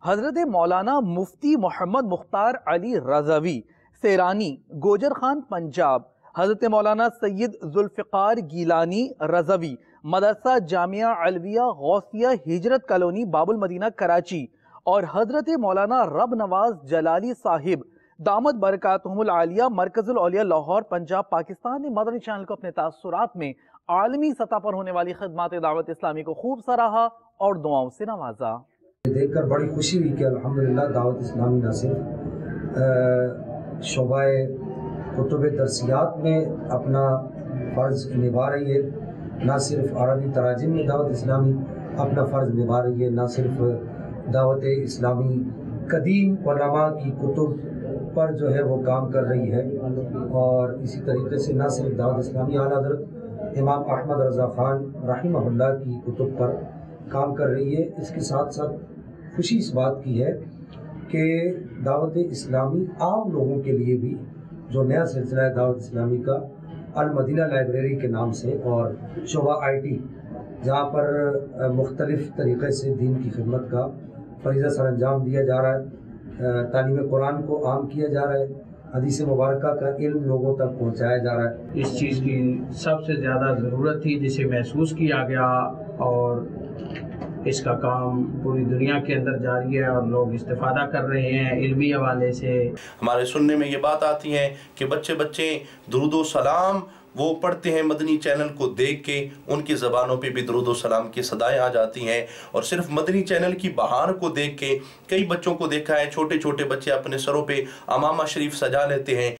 حضرت مولانا مفتی محمد مختار علی رضوی سیرانی گوجر خان پنجاب، حضرت مولانا سید ذوالفقار گیلانی رضوی مدرسہ جامعہ علویہ غوثیہ ہجرت کالونی باب المدینہ کراچی، اور حضرت مولانا رب نواز جلالی صاحب دامت برکاتہم العالیہ مرکز الاولیاء لاہور پنجاب پاکستان نے مدنی چینل کو اپنے تاثرات میں عالمی سطح پر ہونے والی خدمات دعوت اسلامی کو خوب سراہا اور دعاؤں سے نوازا۔ دیکھ کر بڑی خوشی ہوئی کہ الحمدللہ دعوت اسلامی نہ صرف شعبہ کتب درسیات میں اپنا فرض نبھا رہی ہے، نہ صرف عربی تراجم میں دعوت اسلامی اپنا فرض نبھا رہی ہے، نہ صرف دعوت اسلامی قدیم علماء کی کتب پر جو ہے وہ کام کر رہی ہے، اور اسی طریقے سے نہ صرف دعوت اسلامی اعلیٰ حضرت امام احمد رضا خان رحمہ اللہ کی کتب پر کام کر رہی ہے۔ اس کے ساتھ ساتھ خوشی اس بات کی ہے کہ دعوت اسلامی عام لوگوں کے لیے بھی جو نیا سلسلہ ہے دعوت اسلامی کا المدینہ لائبریری کے نام سے، اور شعبہ IT جہاں پر مختلف طریقے سے دین کی خدمت کا فریضہ سر انجام دیا جا رہا ہے، تعلیم قرآن کو عام کیا جا رہا ہے، حدیث مبارکہ کا علم لوگوں تک پہنچایا جا رہا ہے۔ اس چیز کی سب سے زیادہ ضرورت تھی جسے محسوس کیا گیا، اور اس کا کام پوری دنیا کے اندر جاری ہے اور لوگ استفادہ کر رہے ہیں علمی حوالے سے۔ ہمارے سننے میں یہ بات آتی ہے کہ بچے درود و سلام وہ پڑھتے ہیں، مدنی چینل کو دیکھ کے ان کی زبانوں پہ بھی درود و سلام کی صدائیں آ جاتی ہیں، اور صرف مدنی چینل کی بہار کو دیکھ کے کئی بچوں کو دیکھا ہے، چھوٹے چھوٹے بچے اپنے سروں پہ امامہ شریف سجا لیتے ہیں۔